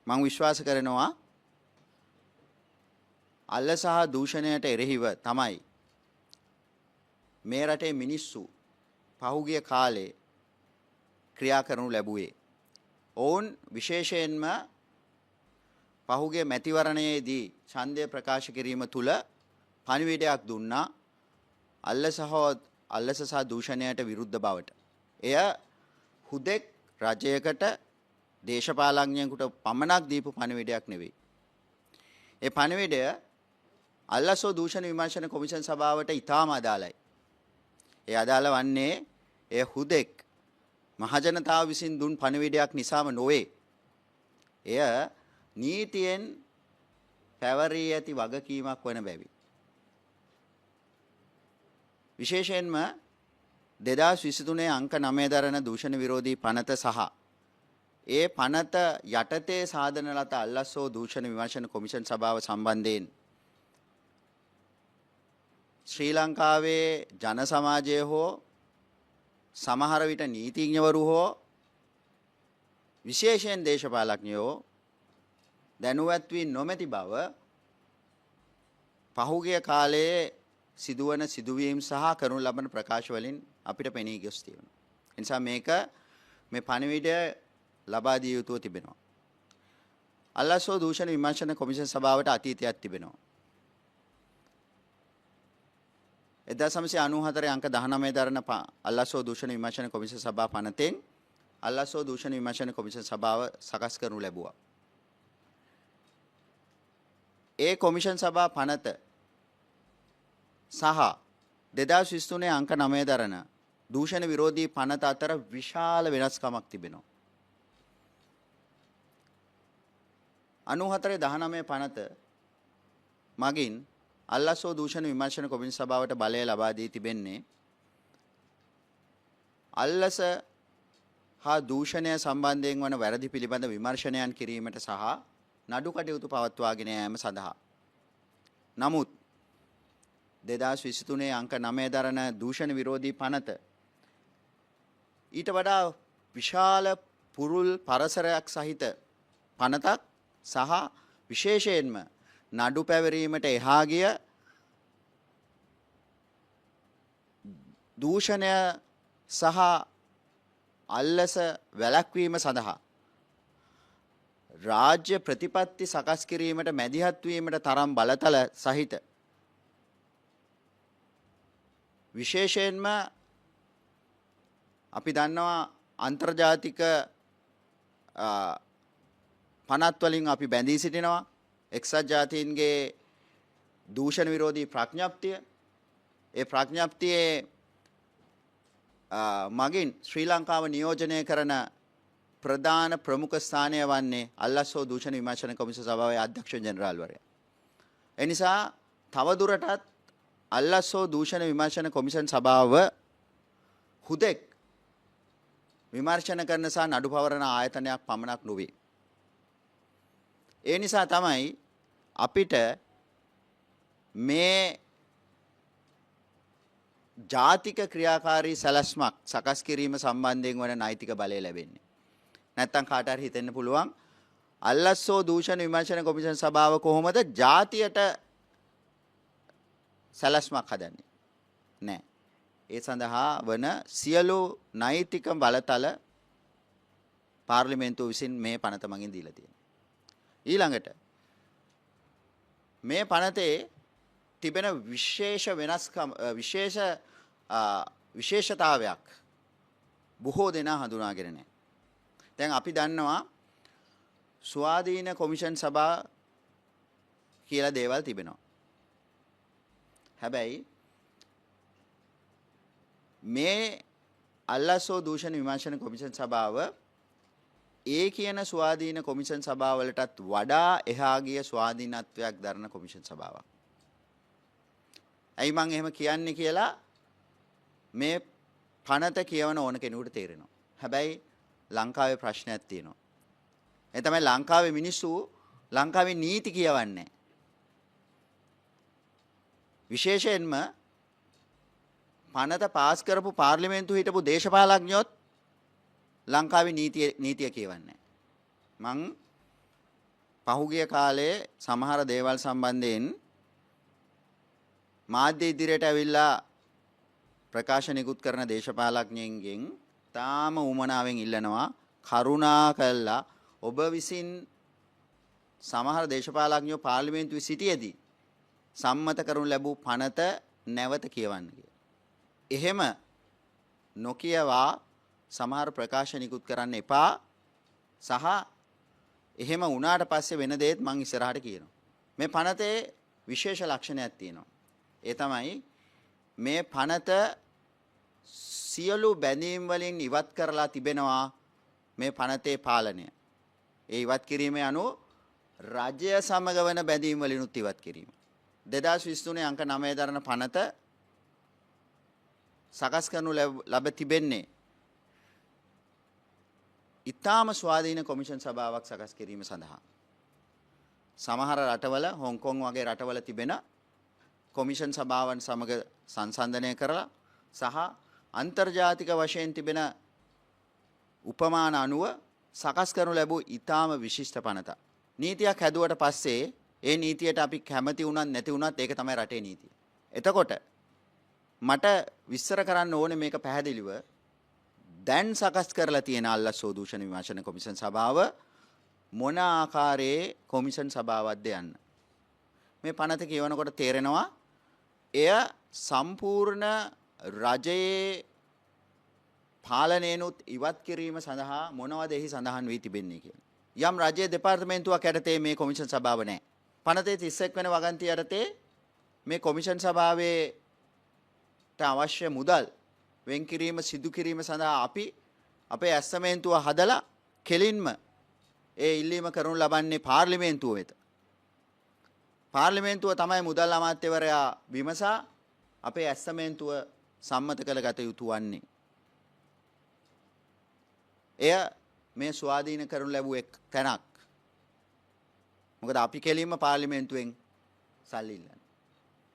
මම විශ්වාස කරනවා අල්ල සහ දූෂණයට එරෙහිව තමයි මේ රටේ මිනිස්සු පහුගිය කාලේ ක්‍රියා කරනු ලැබුවේ. ඔවුන් විශේෂයෙන්ම පහුගිය මැතිවරණයේදී ඡන්දය ප්‍රකාශ කිරීම තුළ පණිවිඩයක් දුන්නා අල්ලස සහ දූෂණයට විරුද්ධ බවට. එය හුදෙක් රජයකට දේශපාලඥයෙකුට පමණක් දීපු පණිවිඩයක් නෙවෙයි. ඒ පණිවිඩය අල්ලසෝ දූෂණ විමර්ශන කොමිෂන් සභාවට ඉතාම අදාළයි. ඒ අදාළ වන්නේ එය හුදෙක් මහජනතාව විසින් දුන් පණිවිඩයක් නිසාම නොවේ. එය නීතියෙන් පැවරී ඇති වගකීමක් වන බැවි. විශේෂයෙන්ම 2023 අංක 9 දරන දූෂණ විරෝධී පනත සහ ඒ පනත යටතේ සාධන ලත අල්ලස්සෝ දූෂණ විමර්ශන කොමිෂන් සභාව සම්බන්ධයෙන් ශ්‍රී ලංකාවේ ජන සමාජය හෝ සමහර විට නීතිඥවරු හෝ විශේෂයෙන් දේශපාලඥයෝ දැනුවත් වී නොමැති බව පහුගිය කාලයේ සිදුවන සිදුවීම් සහ කරනු ලබන ප්‍රකාශ වලින් අපිට පෙනී ගොස් තියෙනවා. ඒ නිසා මේ පණිවිඩය ලබා දිය යුතුව තිබෙනවා. අල්ලසෝ දූෂණ විමර්ශන කොමිෂන් සභාවට අතීතයක් තිබෙනවා. 1994 අංක 19 දරන අල්ලසෝ දූෂණ විමර්ශන කොමිෂන් සභා පනතෙන් අල්ලසෝ දූෂණ විමර්ශන කොමිෂන් සභාව සකස් කරනු ලැබුවා. ඒ කොමිෂන් සභා පනත සහ 2023 අංක 9 දරන දූෂණ විරෝධී පනත අතර විශාල වෙනස්කමක් තිබෙනවා. 94-19 පනත මගින් අල්ලසෝ දූෂණ විමර්ශන කොමිෂන් සභාවට බලය ලබා දී තිබෙන්නේ අල්ලස හා දූෂණය සම්බන්ධයෙන් වන වැරදි පිළිබඳ විමර්ශනයන් කිරීමට සහ නඩු කටයුතු පවත්වාගෙන යාම සඳහා. නමුත් 2023 අංක 9 දරන දූෂණ විරෝධී පනත ඊට වඩා විශාල පුරුල් පරසරයක් සහිත පනතක් සහ විශේෂයෙන්ම නඩු පැවරීමට එහා ගිය දූෂණය සහ අල්ලස වැළැක්වීම සඳහා රාජ්‍ය ප්‍රතිපත්ති සකස් කිරීමට මැදිහත් වීමට තරම් බලතල සහිත විශේෂයෙන්ම අපි දන්නවා අන්තර්ජාතික පනත් වලින් අපි බැඳී සිටිනවා. එක්සත් ජාතීන්ගේ දූෂණ විරෝධී ප්‍රඥප්තිය. ඒ ප්‍රඥප්තියේ මගින් ශ්‍රී ලංකාව නියෝජනය කරන ප්‍රධාන ප්‍රමුඛ ස්ථානය වන්නේ අල්ලසෝ දූෂණ විමර්ශන කොමිෂන් සභාවේ අධ්‍යක්ෂ ජෙනරාල්වරයා. ඒ නිසා තවදුරටත් අල්ලසෝ දූෂණ විමර්ශන කොමිෂන් සභාව හුදෙක් විමර්ශන කරන සහ නඩු පවරන ආයතනයක් පමණක් නොවේ. ඒ නිසා තමයි අපිට මේ ජාතික ක්‍රියාකාරී සැලැස්මක් සකස් කිරීම සම්බන්ධයෙන් වන නෛතික බලය ලැබෙන්නේ. නැත්තම් කාට හරි හිතෙන්න පුළුවන් අල්ලස්සෝ දූෂණ විමර්ශන කොමිෂන් සභාව කොහොමද ජාතියට සැලැස්මක් හදන්නේ? නෑ. ඒ සඳහා වන සියලු නෛතික බලතල පාර්ලිමේන්තුව විසින් මේ පනත මගින් දීලා තියෙනවා. ඊළඟට මේ පනතේ තිබෙන විශේෂතාවයක් බොහෝ දෙනා හඳුනාගෙන නැහැ. දැන් අපි දන්නවා ස්වාධීන කොමිෂන් සභා කියලා දේවල් තිබෙනවා. හැබැයි මේ අල්ලසෝ දූෂණ විමර්ශන කොමිෂන් සභාව ඒ කියන ස්වාධීන කොමිෂන් සභාවලටත් වඩා එහා ගිය ස්වාධීනත්වයක් දරන කොමිෂන් සභාවක්. ඇයි මම එහෙම කියන්නේ කියලා මේ පනත කියවන ඕන කෙනෙකුට තේරෙනවා. හැබැයි ලංකාවේ ප්‍රශ්නයක් තියෙනවා. ඒ තමයි ලංකාවේ මිනිස්සු ලංකාවේ නීති කියවන්නේ. විශේෂයෙන්ම පනත පාස් කරපු පාර්ලිමේන්තුවේ හිටපු දේශපාලඥයොත් ලංකාවේ නීතිය කියවන්නේ. මං පහුගිය කාලේ සමහර දේවල් සම්බන්ධයෙන් මාධ්‍ය ඉදිරියට ඇවිල්ලා ප්‍රකාශ නිකුත් කරන දේශපාලඥයින්ගෙන් තාම උමනාවෙන් ඉල්ලනවා කරුණා කළා ඔබ විසින් සමහර දේශපාලඥයෝ පාර්ලිමේන්තුවේ සිටියේදී සම්මත කරනු ලැබූ පනත නැවත කියවන්න කියලා. එහෙම නොකියවා සමහර ප්‍රකාශ නිකුත් කරන්න එපා සහ එහෙම වුණාට පස්සේ වෙන දේත් මං ඉස්සරහට කියනවා. මේ පනතේ විශේෂ ලක්ෂණයක් තියෙනවා. ඒ තමයි මේ පනත සියලු බැඳීම් වලින් ඉවත් කරලා තිබෙනවා මේ පනතේ පාලනය. ඒ ඉවත් කිරීමේ අනුව රජය සමග වන බැඳීම් වලිනුත් ඉවත් කිරීම. 2023 අංක 9 දරන පනත සකස් කරනු ලැබ තිබෙන්නේ ඉතාම ස්වාධීන කොමිෂන් සභාවක් සකස් කිරීම සඳහා. සමහර රටවල හොංකොං වගේ රටවල තිබෙන කොමිෂන් සභාවන් සමග සංසන්දනය කරලා සහ අන්තර්ජාතික වශයෙන් තිබෙන උපමාන අනුව සකස් කරනු ලැබූ ඉතාම විශිෂ්ට පනතක්. නීතියක් හැදුවට පස්සේ ඒ නීතියට අපි කැමති වුණත් නැති වුණත් ඒක තමයි රටේ නීතිය. එතකොට මට විස්තර කරන්න ඕනේ මේක පැහැදිලිව දැන් සකස් කරලා තියෙන අල්ලස්සෝ දූෂණ විමර්ශන කොමිෂන් සභාව මොන ආකාරයේ කොමිෂන් සභාවක්ද යන්න. මේ පනත කියවනකොට තේරෙනවා එය සම්පූර්ණ රජයේ පාලනයනුත් ඉවත් කිරීම සඳහා මොනවද එහි සඳහන් වී තිබෙන්නේ කියලා. යම් රජයේ දෙපාර්තමේන්තුවක් යටතේ මේ කොමිෂන් සභාව නැහැ. පනතේ 31 වෙනි වගන්තිය යටතේ මේ කොමිෂන් සභාවේට අවශ්‍ය මුදල් වෙන් කිරීම සිදු කිරීම සඳහා අපි අපේ ඇස්තමේන්තුව හදලා කෙලින්ම ඒ ඉල්ලීම කරනු ලබන්නේ පාර්ලිමේන්තුව වෙත. පාර්ලිමේන්තුව තමයි මුදල් අමාත්‍යවරයා විමසා අපේ ඇස්තමේන්තුව සම්මත කළ ගත යුතු වන්නේ. එය මේ ස්වාධීන කරනු ලැබූ එක් තැනක්. මොකද අපි කෙලින්ම පාර්ලිමේන්තුවෙන් සල්ලි ඉල්ලන්නේ.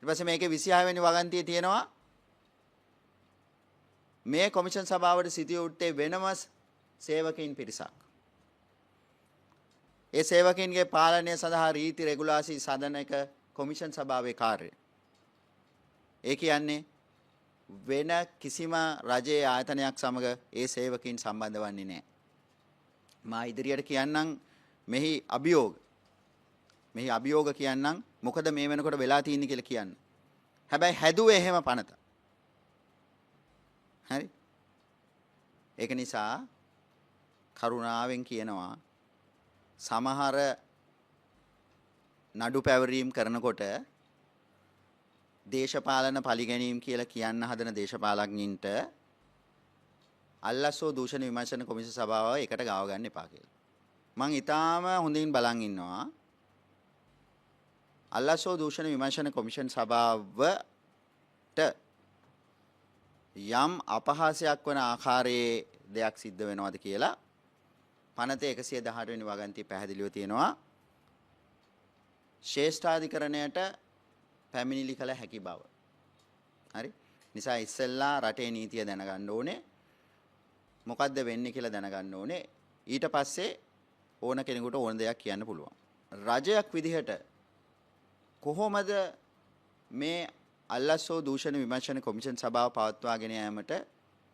ඊට පස්සේ මේකේ 26 වෙනි වගන්තියේ තියෙනවා මේ කොමිෂන් සභාවට සිටිය යුත්තේ වෙනම සේවකයින් පිරිසක්. ඒ සේවකයින්ගේ පාලනය සඳහා රීති රෙගුලාසි සදන එක කොමිෂන් සභාවේ කාර්යය. ඒ කියන්නේ වෙන කිසිම රජයේ ආයතනයක් සමග ඒ සේවකයින් සම්බන්ධ වන්නේ නැහැ. මා ඉදිරියට කියන්නම් මෙහි අභියෝග කියන්නම් මොකද මේ වෙනකොට වෙලා තියෙන්නේ කියලා කියන්න. හැබැයි හැදුවේ එහෙම පනත. හරි? ඒක නිසා කරුණාවෙන් කියනවා සමහර නඩු පැවරීම් කරනකොට දේශපාලන පරිගැනීම් කියලා කියන්න හදන දේශපාලඥයින්ට අල්ලස්සෝ දූෂණ විමර්ශන කොමිෂන් සභාව එකට ගාව ගන්න එපා කියලා. මම ඊටාම හොඳින් බලන් ඉන්නවා. අල්ලස්සෝ දූෂණ විමර්ශන කොමිෂන් සභාවට යම් අපහාසයක් වන ආකාරයේ දෙයක් සිද්ධ වෙනවද කියලා පනතේ 118 වෙනි වගන්තිය පැහැදිලිව තියෙනවා. ශ්‍රේෂ්ඨාධිකරණයට පැමිණිලි කළ හැකි බව. හරි? නිසා ඉස්සෙල්ලා රටේ නීතිය දැනගන්න ඕනේ. මොකද්ද වෙන්නේ කියලා දැනගන්න ඕනේ. ඊට පස්සේ ඕන කෙනෙකුට ඕන දෙයක් කියන්න පුළුවන්. රජයක් විදිහට කොහොමද මේ අල්ලස්සෝ දූෂණ විමර්ශන කොමිෂන් සභාව පවත්වාගෙන යාමට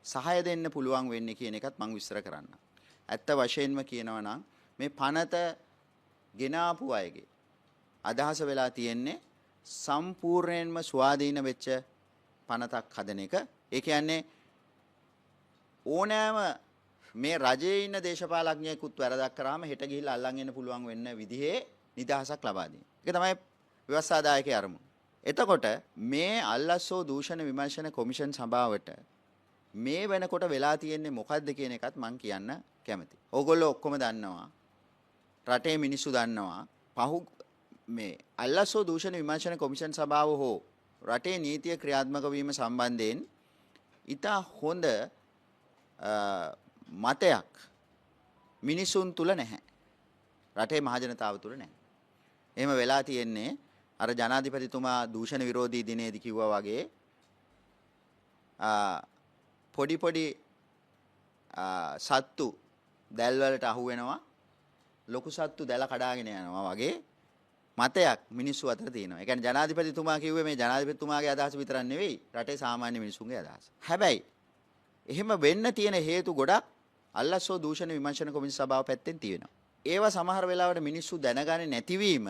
සහාය දෙන්න පුළුවන් වෙන්නේ කියන එකත් මම විස්තර කරන්නම්. ඇත්ත වශයෙන්ම කියනවා නම් මේ පනත ගෙනාපු අයගේ අදහස වෙලා තියෙන්නේ සම්පූර්ණයෙන්ම ස්වාධීන වෙච්ච පනතක් හදන එක. ඒ කියන්නේ ඕනෑම මේ රජයේ ඉන්න දේශපාලඥයෙකුත් වැරදක් කරාම හෙට ගිහිල්ලා අල්ලන් එන්න පුළුවන් වෙන්න විදිහේ නිදහසක් ලබා දෙන. ඒක තමයි ව්‍යවස්ථාදායකයේ අරමුණ. එතකොට මේ අල්ලස්සෝ දූෂණ විමර්ශන කොමිෂන් සභාවට මේ වෙනකොට වෙලා තියෙන්නේ මොකද්ද කියන එකත් මම කියන්න කැමතියි. ඕගොල්ලෝ ඔක්කොම දන්නවා. රටේ මිනිස්සු දන්නවා. මේ අල්ලස්සෝ දූෂණ විමර්ශන කොමිෂන් සභාව හෝ රටේ නීතිය ක්‍රියාත්මක වීම සම්බන්ධයෙන් ඉතා හොඳ මතයක් මිනිසුන් තුල නැහැ. රටේ මහජනතාව තුල නැහැ. එහෙම වෙලා තියෙන්නේ අර ජනාධිපතිතුමා දූෂණ විරෝධී දිනේදී කිව්වා වගේ පොඩි සත්තු දැල් වලට අහු වෙනවා. ලොකු සත්තු දැල කඩාගෙන යනවා වගේ මතයක් මිනිස්සු අතර තියෙනවා. ඒ කියන්නේ ජනාධිපතිතුමා කිව්වේ මේ ජනාධිපතිතුමාගේ අදහස විතරක් නෙවෙයි රටේ සාමාන්‍ය මිනිසුන්ගේ අදහස. හැබැයි එහෙම වෙන්න තියෙන හේතු ගොඩක් අල්ලස්සෝ දූෂණ විමර්ශන කොමිසම සභාව පැත්තෙන් තියෙනවා. ඒවා සමහර වෙලාවට මිනිස්සු දැනගන්නේ නැතිවීම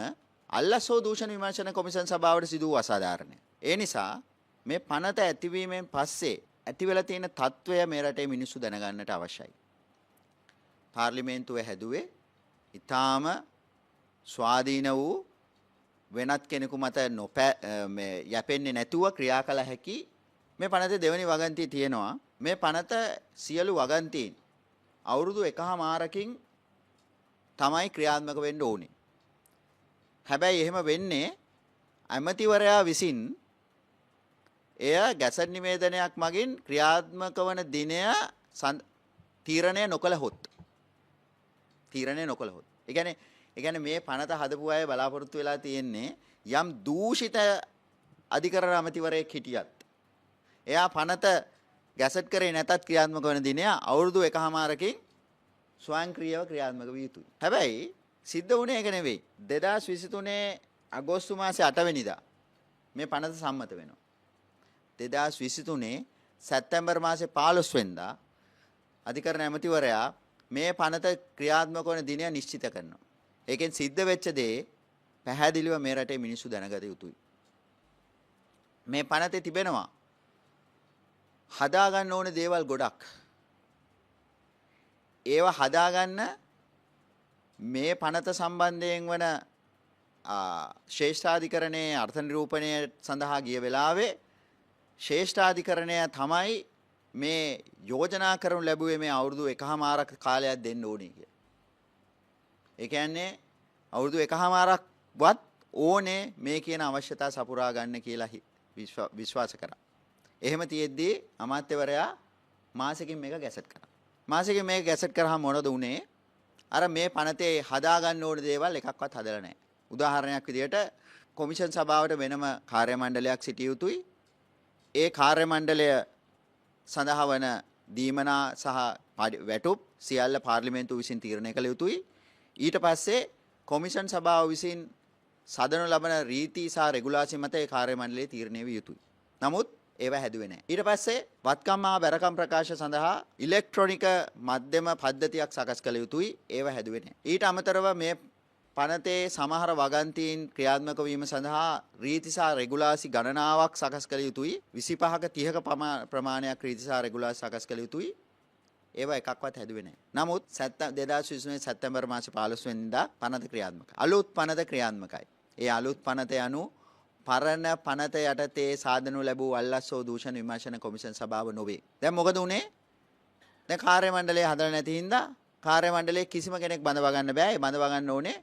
අල්ලස්සෝ දූෂණ විමර්ශන කොමිසම සභාවට සිදු වූ අසාධාරණය. ඒ නිසා මේ පනත ඇතිවීමෙන් පස්සේ ඇති වෙලා තියෙන తত্ত্বය මේ රටේ මිනිස්සු දැනගන්නට අවශ්‍යයි. පාර්ලිමේන්තුව හැදුවේ ඊටාම ස්වාධීන වූ වෙනත් කෙනෙකු මත යැපෙන්නේ නැතුව ක්‍රියා කළ හැකි මේ පනතේ දෙවෙනි වගන්තිය තියෙනවා. මේ පනත සියලු වගන්තීන් අවුරුදු 1මාරකින් තමයි ක්‍රියාත්මක වෙන්න ඕනේ. හැබැයි එහෙම වෙන්නේ ඇමතිවරයා විසින් එය ගැසට් නිවේදනයක් මගින් ක්‍රියාත්මක වන දිනය තීරණය නොකළහොත්. ඒ කියන්නේ මේ පනත හදපු අය බලාපොරොත්තු වෙලා තියෙන්නේ යම් දූෂිත අධිකරණ ඇමතිවරයෙක් හිටියත් එයා පනත ගැසට් කරේ නැතත් ක්‍රියාත්මක වන දිනය අවුරුදු 1මාරකින් ස්වයංක්‍රීයව ක්‍රියාත්මක විය යුතුයි. හැබැයි සිද්ධ වුණේ ඒක නෙවෙයි. 2023 අගෝස්තු මාසේ 8 වෙනිදා මේ පනත සම්මත වෙනවා. 2023 සැප්තැම්බර් මාසේ 15 වෙනිදා අධිකරණ ඇමතිවරයා මේ පනත ක්‍රියාත්මක වන දිනය නිශ්චිත කරනවා. ඒකෙන් සිද්ධ වෙච්ච දේ පැහැදිලිව මේ රටේ මිනිස්සු දැනගත යුතුයි. මේ පනතේ තිබෙනවා හදාගන්න ඕන දේවල් ගොඩක්. ඒවා හදාගන්න මේ පනත සම්බන්ධයෙන් වන ශ්‍රේෂ්ඨාධිකරණයේ අර්ථ නිරූපණය සඳහා ගිය වෙලාවේ ශ්‍රේෂ්ඨාධිකරණය තමයි මේ යෝජනා කරනු ලැබුවේ මේ අවුරුදු 1මාරක කාලයක් දෙන්න ඕනේ කියලා. ඒ කියන්නේ අවුරුදු 1මාරක්වත් ඕනේ මේ කියන අවශ්‍යතා සපුරා ගන්න කියලා විශ්වාස කරා. එහෙම තියෙද්දී අමාත්‍යවරයා මාසෙකින් මේක ගැසට් කරා. මාසෙකින් මේක ගැසට් කරාම මොනවද උනේ? අර මේ පනතේ හදා ගන්න ඕන දේවල් එකක්වත් හදලා නැහැ. උදාහරණයක් විදිහට කොමිෂන් සභාවට වෙනම කාර්ය මණ්ඩලයක් සිටිය යුතුයි. ඒ කාර්ය මණ්ඩලය සඳහා වන දීමනා සහ වැටුප් සියල්ල පාර්ලිමේන්තුව විසින් තීරණය කළ යුතුයි. ඊට පස්සේ කොමිෂන් සභාව විසින් සදනු ලබන රීති සහ රෙගුලාසි මත ඒ කාර්ය මණ්ඩලයේ තීරණය විය යුතුයි. නමුත් ඒවා හැදුවේ නැහැ. ඊට පස්සේ වත්කම් හා බැරකම් ප්‍රකාශ සඳහා ඉලෙක්ට්‍රොනික මධ්‍යම පද්ධතියක් සකස් කළ යුතුයි. ඒවා හැදුවේ නැහැ. ඊට අමතරව මේ පනතේ සමහර වගන්තීන් ක්‍රියාත්මක වීම සඳහා රීති සහ රෙගුලාසි ගණනාවක් සකස් කළ යුතුයි. 25ක 30ක ප්‍රමාණයක් රීති සහ රෙගුලාසි සකස් කළ යුතුයි. ඒවා එකක්වත් හැදුවේ නැහැ. නමුත් 2023 සැප්තැම්බර් මාසේ 15 වෙනිදා පනත ක්‍රියාත්මකයි. අලුත් පනත ක්‍රියාත්මකයි. ඒ අලුත් පනත යනු පරණ පනත යටතේ සාදනු ලැබූ අල්ලස්සෝ දූෂණ විමර්ශන කොමිෂන් සභාව නොවේ. දැන් මොකද උනේ? දැන් කාර්ය මණ්ඩලය හදලා නැති හින්දා කාර්ය මණ්ඩලයේ කිසිම කෙනෙක් බඳව ගන්න බෑ. ඒ බඳව ගන්න ඕනේ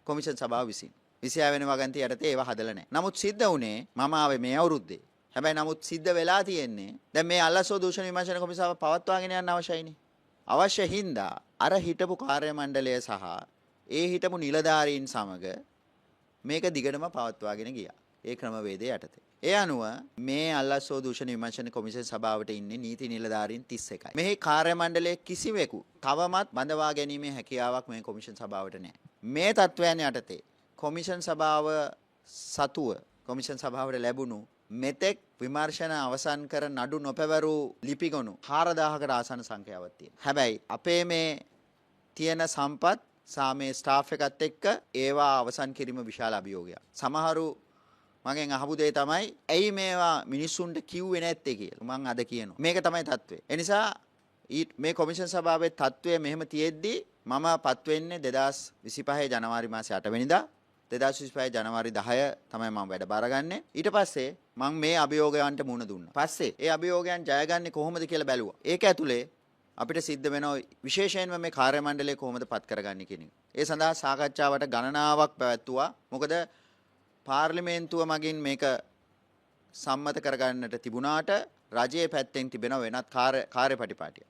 කොමිෂන් සභාව විසින්. 26 වෙනි වගන්තිය යටතේ ඒවා හදලා නැහැ. නමුත් සිද්ධ වුණේ මම ආවේ මේ අවුරුද්දේ. හැබැයි නමුත් සිද්ධ වෙලා තියෙන්නේ දැන් මේ අල්ලස්සෝ දූෂණ විමර්ශන කොමිසම පවත්වාගෙන යන්න අවශ්‍යයිනේ. අවශ්‍ය හින්දා අර හිටපු කාර්ය මණ්ඩලය සහ ඒ හිටපු නිලධාරීන් සමග මේක දිගටම පවත්වාගෙන ගියා. ඒ ක්‍රමවේදය යටතේ. ඒ අනුව මේ අල්ලස්සෝ දූෂණ විමර්ශන කොමිෂන් සභාවට ඉන්නේ නීති නිලධාරීන් 31යි. මෙහි කාර්ය මණ්ඩලයේ කිසිවෙකු තවමත් බඳවා ගැනීමේ හැකියාවක් මේ කොමිෂන් සභාවට නැහැ. මේ තත්වයන් යටතේ කොමිෂන් සභාව සතුව කොමිෂන් සභාවට ලැබුණු මෙතෙක් විමර්ශන අවසන් කර නඩු නොපැවරු ලිපිගොනු 4000කට ආසන්න සංඛ්‍යාවක් තියෙනවා. හැබැයි අපේ මේ තියෙන සම්පත් සාමේ ස්ටාෆ් එකත් එක්ක ඒවා අවසන් කිරීම විශාල අභියෝගයක්. සමහරු මගෙන් අහපු දේ තමයි ඇයි මේවා මිනිස්සුන්ට කිව්වේ නැත්තේ කියලා. මම අද කියනවා. මේක තමයි තත්ත්වය. ඒ නිසා මේ කොමිෂන් සභාවේ තත්ත්වය මෙහෙම තියෙද්දි මම පත් වෙන්නේ 2025 ජනවාරි මාසේ 8 වෙනිදා 2025 ජනවාරි 10 තමයි මම වැඩ බාරගන්නේ. ඊට පස්සේ මම මේ අභියෝගයන්ට මුහුණ දුන්නා. පස්සේ ඒ අභියෝගයන් ජයගන්නේ කොහොමද කියලා බැලුවා. ඒක ඇතුලේ අපිට සිද්ධ වෙනවා විශේෂයෙන්ම මේ කාර්ය මණ්ඩලය කොහොමද පත් කරගන්නේ කියන එක. ඒ සඳහා සාකච්ඡාවට ගණනාවක් පැවැත්තුවා. මොකද පාර්ලිමේන්තුව මගින් මේක සම්මත කරගන්නට තිබුණාට රජයේ පැත්තෙන් තිබෙන වෙනත් කාර්යපටිපාටිය.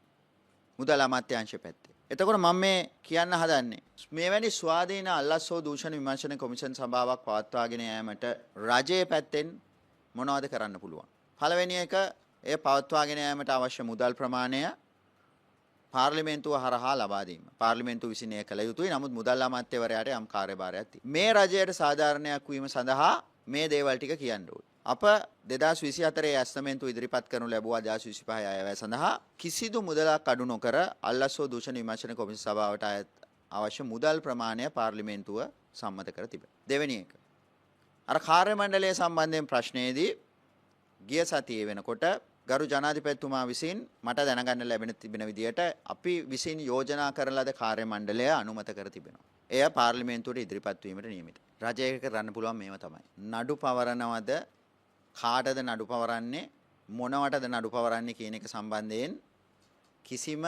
මුදල් අමාත්‍යාංශයේ පැත්තේ. එතකොට මම මේ කියන්න හදන්නේ මේවැනි ස්වාධීන අල්ලස්සෝ දූෂණ විමර්ශන කොමිෂන් සභාවක් පවත්වාගෙන යාමට රජයේ පැත්තෙන් මොනවද කරන්න පුළුවන්? පළවෙනි එක ඒ පවත්වාගෙන යාමට අවශ්‍ය මුදල් ප්‍රමාණය පාර්ලිමේන්තුව හරහා ලබා දීම. පාර්ලිමේන්තුව විසින් එය කළ යුතුයි. නමුත් මුදල් අමාත්‍යවරයාට යම් කාර්යභාරයක් තියෙනවා. මේ රජයට සාධාරණයක් වීම සඳහා මේ දේවල් ටික කියන්න ඕනේ. අප 2024 ඇස්තමේන්තුව ඉදිරිපත් කරනු ලැබුවා 2025 අයවැය සඳහා කිසිදු මුදලක් අඩු නොකර අල්ලස්සෝ දූෂණ විමර්ශන කොමිසම සභාවට අවශ්‍ය මුදල් ප්‍රමාණය පාර්ලිමේන්තුව සම්මත කර තිබෙනවා. දෙවෙනි එක. අර කාර්ය මණ්ඩලය සම්බන්ධයෙන් ප්‍රශ්නයේදී ගිය සතියේ වෙනකොට ගරු ජනාධිපතිතුමා විසින් මට දැනගන්න ලැබෙන තිබෙන විදිහට අපි විසින් යෝජනා කරන ලද කාර්ය මණ්ඩලය අනුමත කර තිබෙනවා. එය පාර්ලිමේන්තුවට ඉදිරිපත් වීමට නියමිතයි. රජයක කරන්න පුළුවන් මේව තමයි. නඩු පවරනවද කාටද නඩු පවරන්නේ මොනවටද නඩු පවරන්නේ කියන එක සම්බන්ධයෙන් කිසිම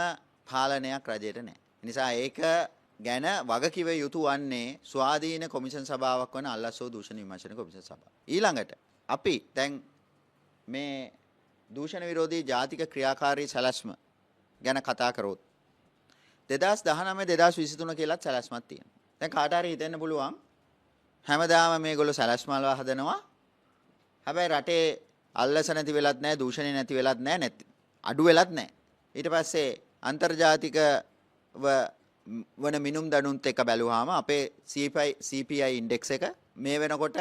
පාලනයක් රජයට නැහැ. නිසා ඒක ගැන වගකිව යුතු වන්නේ ස්වාධීන කොමිෂන් සභාවක් වන අල්ලස්සෝ දූෂණ විමර්ශන කොමිෂන් සභාව. ඊළඟට අපි දැන් මේ දූෂණ විරෝධී ජාතික ක්‍රියාකාරී සැලැස්ම ගැන කතා කරොත් 2019 2023 කියලාත් සැලැස්මක් තියෙනවා. දැන් කාට හරි හිතෙන්න පුළුවන් හැමදාම මේගොල්ලෝ සැලැස්මල් හදනවා. හැබැයි රටේ අල්ලස නැති වෙලත් නැහැ, දූෂණය නැති වෙලත් නැහැ, අඩු වෙලත් නැහැ. ඊට පස්සේ අන්තර්ජාතික වන මිනුම් දඩුන්ත් එක බැලුවාම අපේ CPI ඉන්ඩෙක්ස් එක මේ වෙනකොට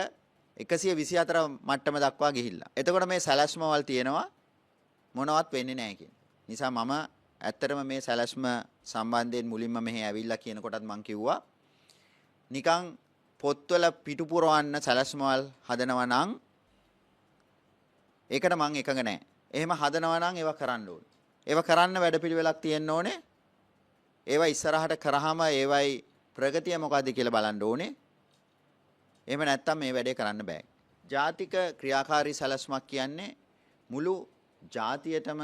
124 මට්ටම දක්වා ගිහිල්ලා. එතකොට මේ සැලැස්මවල් තියෙනවා මොනවත් වෙන්නේ නැහැ කියන. නිසා මම ඇත්තටම මේ සැලැස්ම සම්බන්ධයෙන් මුලින්ම මෙහි ඇවිල්ලා කියන කොටත් මම කිව්වා නිකන් පොත්වල පිටු පුරවන්න සැලැස්මවල් හදනවා නම් ඒකට මම එකඟ නැහැ. එහෙම හදනවා නම් ඒවා කරන්න ඕනේ. ඒවා කරන්න වැඩපිළිවෙලක් තියෙන්න ඕනේ. ඒවා ඉස්සරහට කරාම ඒවයි ප්‍රගතිය මොකද්ද කියලා බලන්න ඕනේ. එහෙම නැත්තම් මේ වැඩේ කරන්න බෑ. ජාතික ක්‍රියාකාරී සැලැස්මක් කියන්නේ මුළු ජාතියටම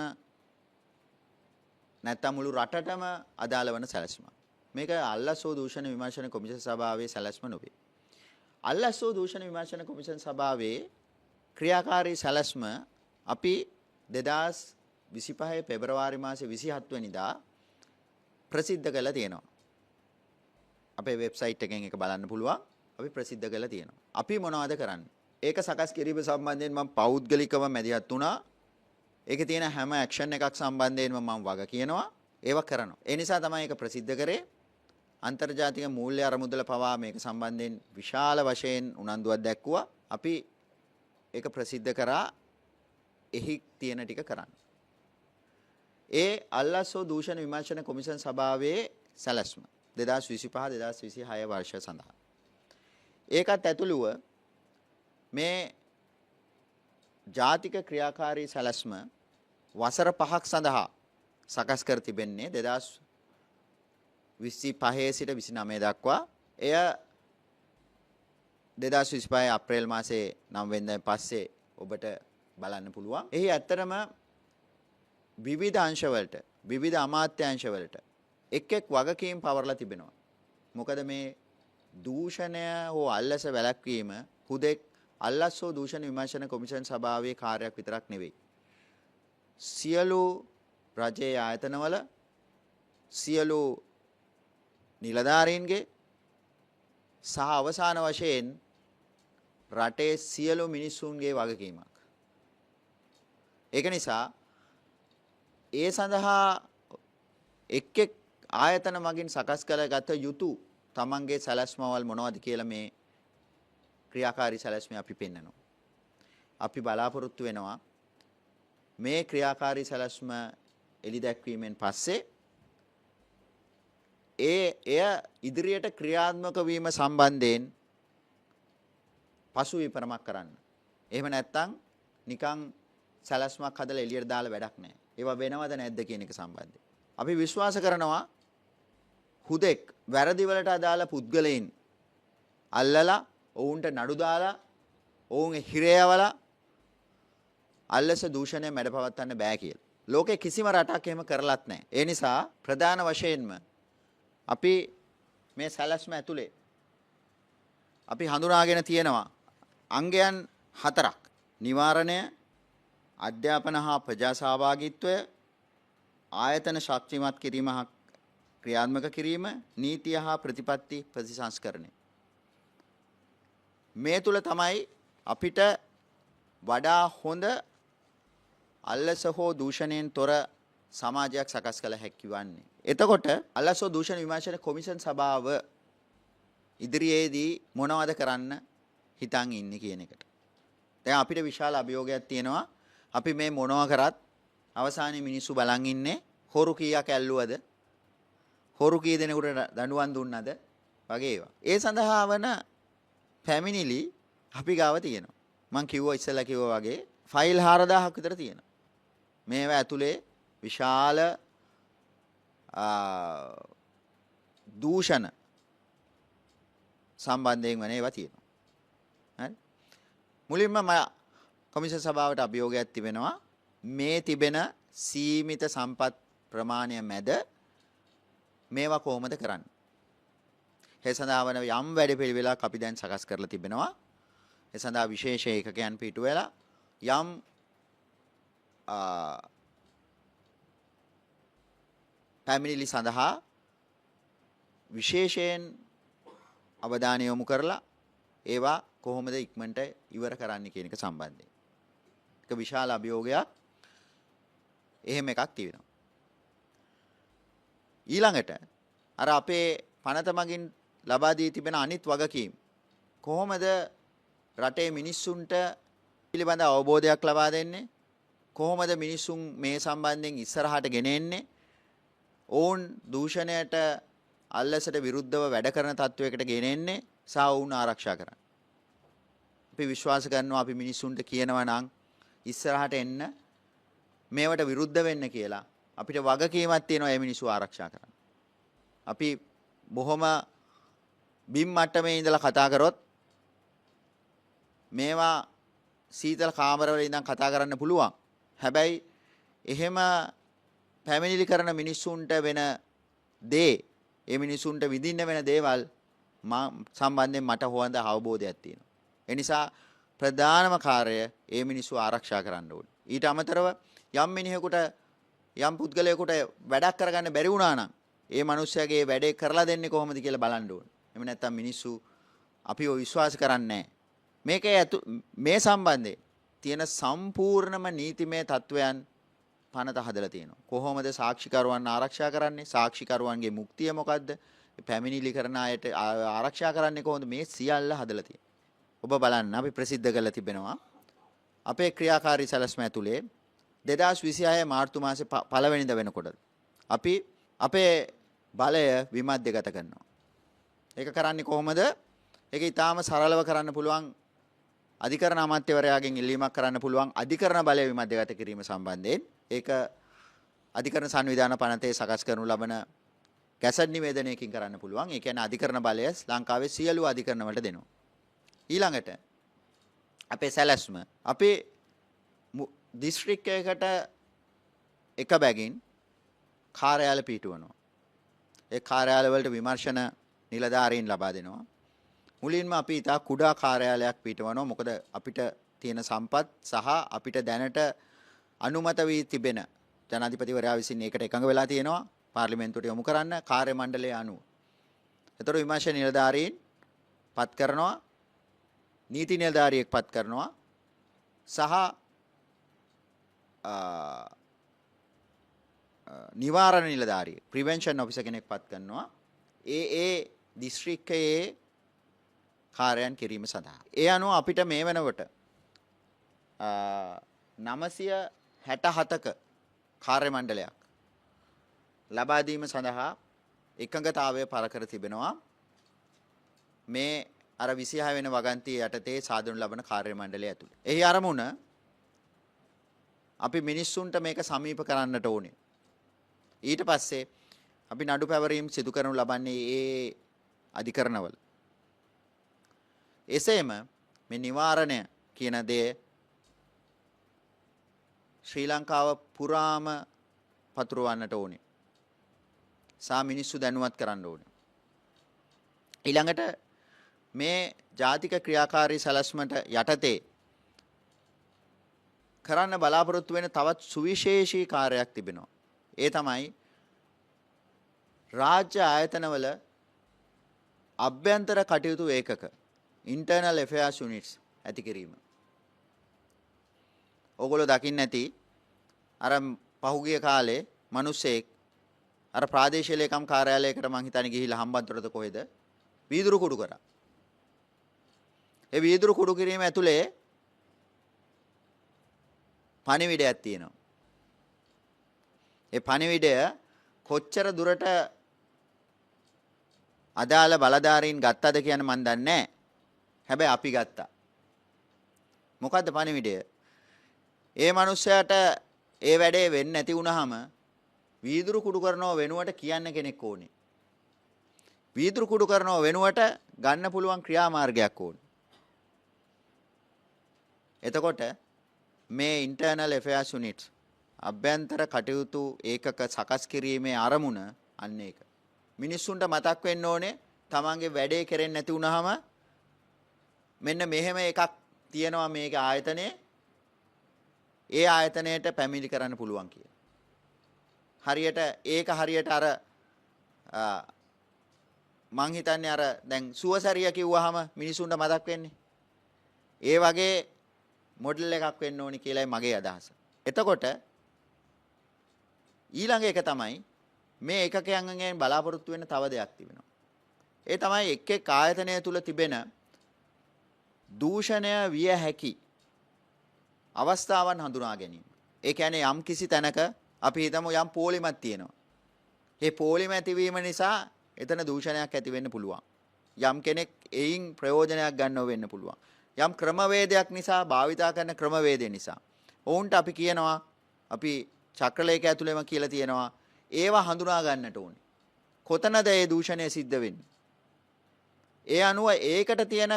නැත්තම් මුළු රටටම අදාළ වන සැලැස්මක්. මේක අල්ලස්සෝ දූෂණ විමර්ශන කොමිෂන් සභාවේ සැලැස්ම නෙවෙයි. අල්ලස්සෝ දූෂණ විමර්ශන කොමිෂන් සභාවේ ක්‍රියාකාරී සැලැස්ම අපි 2025 පෙබරවාරි මාසේ 27 වෙනිදා ප්‍රසිද්ධ කළා තියෙනවා. අපේ වෙබ්සයිට් එකෙන් එක බලන්න පුළුවන්. අපි ප්‍රසිද්ධ කළා තියෙනවා. අපි මොනවද කරන්නේ? ඒක සකස් කිරීම සම්බන්ධයෙන් මම පෞද්ගලිකව මැදිහත් වුණා. ඒකේ තියෙන හැම ඇක්ෂන් එකක් සම්බන්ධයෙන්ම මම වග කියනවා. ඒව කරනවා. ඒ නිසා තමයි ඒක ප්‍රසිද්ධ කරේ. අන්තර්ජාතික මූල්‍ය අරමුදල පවා මේක සම්බන්ධයෙන් විශාල වශයෙන් උනන්දුවක් දැක්වුවා. අපි ඒක ප්‍රසිද්ධ කරා. එහි තියෙන ටික කරන්න. ඒ අල්ලස්සෝ දූෂණ විමර්ශන කොමිෂන් සභාවේ සැලැස්ම 2025 2026 වර්ෂය සඳහා. ඒකත් ඇතුළුව මේ ජාතික ක්‍රියාකාරී සැලැස්ම වසර 5ක් සඳහා සකස් කර තිබෙන්නේ 2025 සිට 29 දක්වා. එය 2025 අප්‍රේල් මාසේ 9 වෙනිදාන් පස්සේ ඔබට බලන්න පුළුවන්. එහි ඇත්තටම විවිධ අංශවලට විවිධ අමාත්‍යාංශවලට එක් වගකීම් පවරලා තිබෙනවා. මොකද මේ දූෂණය හෝ අල්ලස වැළැක්වීම හුදෙක් අල්ලස්සෝ දූෂණ විමර්ශන කොමිෂන් සභාවේ කාර්යයක් විතරක් නෙවෙයි. සියලු රජයේ ආයතනවල සියලු නිලධාරීන්ගේ සහ අවසාන වශයෙන් රටේ සියලු මිනිසුන්ගේ වගකීමක්. ඒක නිසා ඒ සඳහා එක් ආයතන මගින් සකස් කරගත යුතු තමන්ගේ සැලැස්මවල් මොනවද කියලා මේ ක්‍රියාකාරී සැලැස්ම අපි පෙන්නනවා. අපි බලාපොරොත්තු වෙනවා මේ ක්‍රියාකාරී සැලැස්ම එළි දැක්වීමෙන් පස්සේ එය ඉදිරියට ක්‍රියාත්මක වීම සම්බන්ධයෙන් පසු විපරමක් කරන්න. එහෙම නැත්නම් නිකන් සැලැස්මක් හදලා එළියට දාලා වැඩක් නැහැ. ඒවා වෙනවද නැද්ද කියන එක සම්බන්ධයෙන්. අපි විශ්වාස කරනවා හුදෙක් වැරදි වලට අදාළ පුද්ගලයන් අල්ලලා ඔවුන්ට නඩු දාලා ඔවුන් හිරයවලා අල්ලස දූෂණය මැඩපවත්වන්න බෑ කියලා. ලෝකේ කිසිම රටක් එහෙම කරලත් නැහැ. ඒ නිසා ප්‍රධාන වශයෙන්ම අපි මේ සැලැස්ම ඇතුලේ අපි හඳුනාගෙන තියෙනවා අංගයන් 4ක්. නිවාරණය, අධ්‍යාපන හා ප්‍රජා සහභාගීත්වය, ආයතන ශක්තිමත් කිරීම හා ක්‍රියාත්මක කිරීම, නීතිය හා ප්‍රතිපත්ති ප්‍රතිසංස්කරණය. මේ තුල තමයි අපිට වඩා හොඳ අල්ලස හෝ දූෂණයෙන් තොර සමාජයක් සකස් කළ හැකි වන්නේ. එතකොට අලසෝ දූෂණ විමර්ශන කොමිෂන් සභාව ඉදිරියේදී මොනවද කරන්න හිතන් ඉන්නේ කියන එකට. දැන් අපිට විශාල අභියෝගයක් තියෙනවා. අපි මේ මොනවා කරත් අවසානයේ මිනිස්සු බලන් ඉන්නේ හොරු කීයක් ඇල්ලුවද? හොරු කී දෙනෙකුට දඬුවම් දුන්නද? වගේ ඒවා. ඒ සඳහා වන පැමිණිලි අපි ගාව තියෙනවා. මම කිව්වා ඉස්සෙල්ලා කිව්වා වගේ ෆයිල් 4000ක් විතර තියෙනවා. මේවා ඇතුලේ විශාල දූෂණ සම්බන්ධයෙන් වෙන ඒවා තියෙනවා. හරි. මුලින්ම කොමිෂන් සභාවට අභියෝගයක් තිබෙනවා මේ තිබෙන සීමිත සම්පත් ප්‍රමාණය මැද මේවා කොහොමද කරන්නේ? ඒ සඳහා වන යම් වැඩපිළිවෙලක් අපි දැන් සකස් කරලා තිබෙනවා. ඒ සඳහා විශේෂ ඒකකයන් පිටු වෙලා යම් පැමිණිලි සඳහා විශේෂයෙන් අවධානය යොමු කරලා ඒවා කොහොමද ඉක්මනට ඉවර කරන්න කියන එක සම්බන්ධයෙන්. ඒක විශාල අභියෝගයක්. එහෙම එකක් තියෙනවා. ඊළඟට අර අපේ පනත මගින් ලබා දී තිබෙන අනිත් වගකීම් කොහොමද රටේ මිනිස්සුන්ට පිළිබඳ අවබෝධයක් ලබා දෙන්නේ? කොහොමද මිනිසුන් මේ සම්බන්ධයෙන් ඉස්සරහට ගෙන එන්නේ? ඔවුන් දූෂණයට අල්ලසට විරුද්ධව වැඩ කරන තත්වයකට ගෙන එන්නේ සහ ඔවුන් ආරක්ෂා කරන්න. අපි විශ්වාස කරනවා අපි මිනිසුන්ට කියනවා නම් ඉස්සරහට එන්න මේවට විරුද්ධ වෙන්න කියලා. අපිට වගකීමක් තියෙනවා මේ මිනිස්සු ආරක්ෂා කරන්න. අපි බොහොම බිම් මට්ටමේ ඉඳලා කතා කරොත් මේවා සීතල කාමරවල ඉඳන් කතා කරන්න පුළුවන්. හැබැයි එහෙම පැමිණිලි කරන මිනිස්සුන්ට වෙන දේ, ඒ මිනිස්සුන්ට විඳින්න වෙන දේවල් සම්බන්ධයෙන් මට හොඳ අවබෝධයක් තියෙනවා. ඒ නිසා ප්‍රධානම කාර්යය ඒ මිනිස්සු ආරක්ෂා කරන්න ඕනේ. ඊට අමතරව යම් මිනිහෙකුට යම් පුද්ගලයෙකුට වැඩක් කරගන්න බැරි වුණා නම් ඒ මිනිස්සයාගේ වැඩේ කරලා දෙන්නේ කොහොමද කියලා බලන්න ඕනේ. එහෙම නැත්නම් මිනිස්සු අපිව විශ්වාස කරන්නේ නැහැ. මේ සම්බන්ධයෙන් තියෙන සම්පූර්ණම නීතිමය තත්වයන් පනත හදලා තියෙනවා. කොහොමද සාක්ෂිකරුවන් ආරක්ෂා කරන්නේ? සාක්ෂිකරුවන්ගේ මුක්තිය මොකද්ද? පැමිණිලි කරන අයට ආරක්ෂා කරන්නේ කොහොමද? මේ සියල්ල හදලා තියෙනවා. ඔබ බලන්න අපි ප්‍රසිද්ධ කරලා තිබෙනවා. අපේ ක්‍රියාකාරී සැලැස්ම ඇතුලේ 2026 මාර්තු මාසේ පළවෙනිදා වෙනකොට අපි අපේ බලය විමධ්‍යගත කරනවා. ඒක කරන්නේ කොහොමද? ඒක ඊටාම සරලව කරන්න පුළුවන්. අධිකරණ අමාත්‍යවරයාගෙන් ඉල්ලීමක් කරන්න පුළුවන් අධිකරණ බලය විමධ්‍යගත කිරීම සම්බන්ධයෙන්. ඒක අධිකරණ සංවිධාන පනතේ සකස් කරනු ලබන ගැසට් නිවේදනයකින් කරන්න පුළුවන්. ඒ කියන්නේ අධිකරණ බලය ලංකාවේ සියලු අධිකරණ වලට දෙනවා. ඊළඟට අපේ සැලැස්ම අපේ දිස්ත්‍රික්කයකට එක බැගින් කාර්යාල පිටවනවා. ඒ කාර්යාල වලට විමර්ශන නිලධාරීන් ලබා දෙනවා. මුලින්ම අපි ඉතා කුඩා කාර්යාලයක් පිටවනවා. මොකද අපිට තියෙන සම්පත් සහ අපිට දැනට අනුමත වී තිබෙන ජනාධිපතිවරයා විසින් ඒකට එකඟ වෙලා තියෙනවා පාර්ලිමේන්තුවට යොමු කරන්න කාර්ය මණ්ඩලයේ අනුව. ඒතර විමර්ශන නිලධාරීන් පත් කරනවා, නීති නිලධාරියෙක් පත් කරනවා සහ නිවාරණ නිලධාරියෙක් ප්‍රිවෙන්ෂන් ඔෆිසර් කෙනෙක් පත් කරනවා. ඒ දිස්ත්‍රික්කයේ කාර්යයන් කිරීම සඳහා. ඒ අනුව අපිට මේ වෙනකොට 967ක කාර්ය මණ්ඩලයක් ලබා දීම සඳහා එකඟතාවය පළ කර තිබෙනවා. මේ අර 26 වෙනි වගන්තිය යටතේ සාදනු ලබන කාර්ය මණ්ඩලය ඇතුළේ. එහි අරමුණ අපි මිනිස්සුන්ට මේක සමීප කරන්නට ඕනේ. ඊට පස්සේ අපි නඩු පැවරීම් සිදු කරනු ලබන්නේ ඒ අධිකරණවල. එසේම මේ නිවාරණය කියන දේ ශ්‍රී ලංකාව පුරාම පතුරවන්නට ඕනේ. සා මිනිස්සු දැනුවත් කරන්න ඕනේ. ඊළඟට මේ ජාතික ක්‍රියාකාරී සැලැස්මට යටතේ කරන්න බලාපොරොත්තු වෙන තවත් සුවිශේෂී කාර්යයක් තිබෙනවා. ඒ තමයි රාජ්‍ය ආයතනවල අභ්‍යන්තර කටයුතු ඒකක internal affairs units ඇති කිරීම. ඕගොල්ලෝ දකින්න ඇති අර පහුගිය කාලේ මිනිස්සෙක් අර ප්‍රාදේශීය ලේකම් කාර්යාලයකට මං හිතන්නේ ගිහිල්ලා හම්බන්තොටද කොහෙද වීදුරු කුඩු කරා. ඒ වීදුරු කුඩු කිරීම ඇතුලේ පණිවිඩයක් තියෙනවා. ඒ පණිවිඩය කොච්චර දුරට අදාළ බලධාරීන් ගත්තද කියන මන් දන්නේ නැහැ. හැබැයි අපි ගත්තා. මොකද්ද පණිවිඩය? ඒ මනුස්සයාට ඒ වැඩේ වෙන්නේ නැති වුනහම වීදුරු කුඩු කරනව වෙනුවට කියන්න කෙනෙක් ඕනේ. වීදුරු කුඩු කරනව වෙනුවට ගන්න පුළුවන් ක්‍රියාමාර්ගයක් ඕනේ. එතකොට මේ ඉන්ටර්නල් ඇෆෙයාර්ස් යුනිට් අභ්‍යන්තර කටයුතු ඒකක සකස් කිරීමේ අරමුණ අන්න ඒක. මිනිස්සුන්ට මතක් වෙන්න ඕනේ තමන්ගේ වැඩේ කරෙන්නේ නැති වුනහම මෙන්න මෙහෙම එකක් තියෙනවා මේක ආයතනයේ ඒ ආයතනයට පැමිණිලි කරන්න පුළුවන් කියලා. හරියට අර මං හිතන්නේ අර දැන් සුවසරිය කිව්වහම මිනිසුන්ට මතක් වෙන්නේ. ඒ වගේ මොඩල් එකක් වෙන්න ඕනි කියලායි මගේ අදහස. එතකොට ඊළඟ එක තමයි මේ ඒකකයන්ගෙන් බලාපොරොත්තු වෙන තව දෙයක් තිබෙනවා. ඒ තමයි එක් ආයතනය තුල තිබෙන දූෂණය විය හැකි අවස්ථාවන් හඳුනා ගැනීම. ඒ කියන්නේ යම් කිසි තැනක අපි හිතමු යම් පෝලිමක් තියෙනවා. මේ පෝලිම ඇතිවීම නිසා එතන දූෂණයක් ඇති වෙන්න පුළුවන්. යම් කෙනෙක් එයින් ප්‍රයෝජනයක් ගන්නව වෙන්න පුළුවන්. යම් ක්‍රමවේදයක් නිසා භාවිතා කරන ක්‍රමවේදය නිසා ඔවුන්ට අපි කියනවා අපි චක්‍රලේඛය ඇතුළේම කියලා තියෙනවා ඒවා හඳුනා ගන්නට ඕනේ. කොතනද ඒ දූෂණය සිද්ධ වෙන්නේ? ඒ අනුව ඒකට තියෙන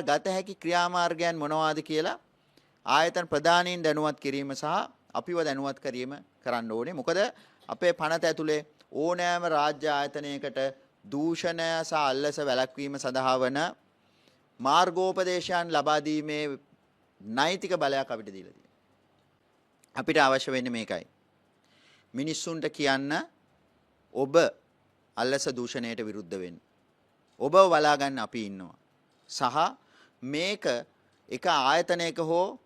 ගත හැකි ක්‍රියාමාර්ගයන් මොනවාද කියලා ආයතන ප්‍රධානීන් දැනුවත් කිරීම සහ අපිව දැනුවත් කිරීම කරන්න ඕනේ. මොකද අපේ පනත ඇතුලේ ඕනෑම රාජ්‍ය ආයතනයකට දූෂණය සහ අල්ලස වැළැක්වීම සඳහා වන මාර්ගෝපදේශයන් ලබා දීමේ නෛතික බලයක් අපිට දීලා තියෙනවා. අපිට අවශ්‍ය වෙන්නේ මේකයි. මිනිස්සුන්ට කියන්න ඔබ අල්ලස දූෂණයට විරුද්ධ වෙන්න. ඔබව බලා ගන්න අපි ඉන්නවා. සහ මේක එක ආයතනයක හෝ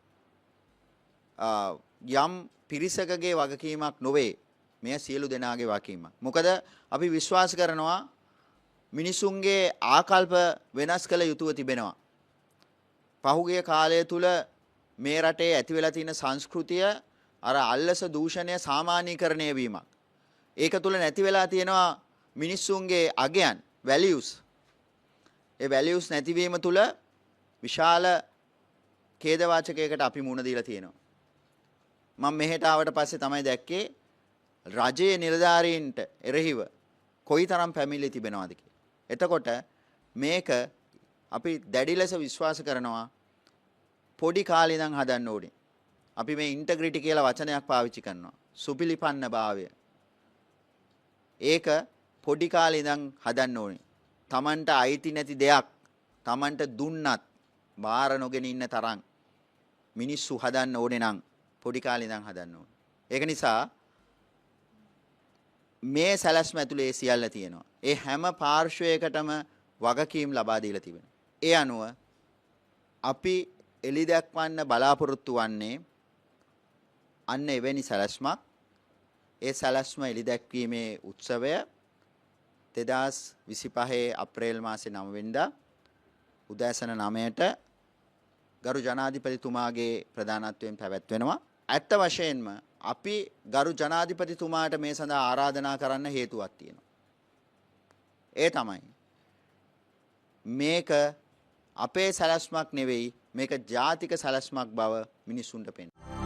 යම් පිරිසකගේ වගකීමක් නොවේ. මෙය සියලු දෙනාගේ වගකීමක්. මොකද අපි විශ්වාස කරනවා මිනිසුන්ගේ ආකල්ප වෙනස් කළ යුතුව තිබෙනවා. පහුගිය කාලය තුල මේ රටේ ඇති වෙලා තියෙන සංස්කෘතිය අර අල්ලස දූෂණය සාමාන්‍යීකරණය වීමක්. ඒක තුල නැති වෙලා තියෙනවා මිනිසුන්ගේ අගයන් values. ඒ values නැතිවීම තුල විශාල ඛේදවාචකයකට අපි මුහුණ දීලා තියෙනවා. මම මෙහෙට ආවට පස්සේ තමයි දැක්කේ රජයේ නිලධාරීන්ට එරෙහිව කොයිතරම් පැමිණිලි තිබෙනවද කියලා. එතකොට මේක අපි දැඩි ලෙස විශ්වාස කරනවා පොඩි කාලේ ඉඳන් හදන්න ඕනේ. අපි මේ ඉන්ටග්‍රිටි කියලා වචනයක් පාවිච්චි කරනවා. සුපිලිපන්න භාවය. ඒක පොඩි කාලේ ඉඳන් හදන්න ඕනේ. Tamanට අයිති නැති දෙයක් Tamanට දුන්නත් බාර නොගෙන ඉන්න තරම් මිනිස්සු හදන්න ඕනේ නම් පොඩි කාලේ ඉඳන් හදන්න ඕනේ. ඒක නිසා මේ සැලැස්ම ඇතුලේ ඒ සියල්ල තියෙනවා. ඒ හැම පාර්ශ්වයකටම වගකීම් ලබා දීලා තිබෙනවා. ඒ අනුව අපි එලි දක්වන්න බලාපොරොත්තු වන්නේ අන්න එවැනි සැලැස්මක්. ඒ සැලැස්ම එලි දැක්වීමේ උත්සවය 2025 අප්‍රේල් මාසේ 9 වෙනිදා උදෑසන 9ට ගරු ජනාධිපතිතුමාගේ ප්‍රධානත්වයෙන් පැවැත්වෙනවා. ඇත්ත වශයෙන්ම අපි ගරු ජනාධිපතිතුමාට මේ සඳහා ආරාධනා කරන්න හේතුවක් තියෙනවා. ඒ තමයි මේක අපේ සැලැස්මක් නෙවෙයි මේක ජාතික සැලැස්මක් බව මිනිසුන්ට පෙන්වනවා.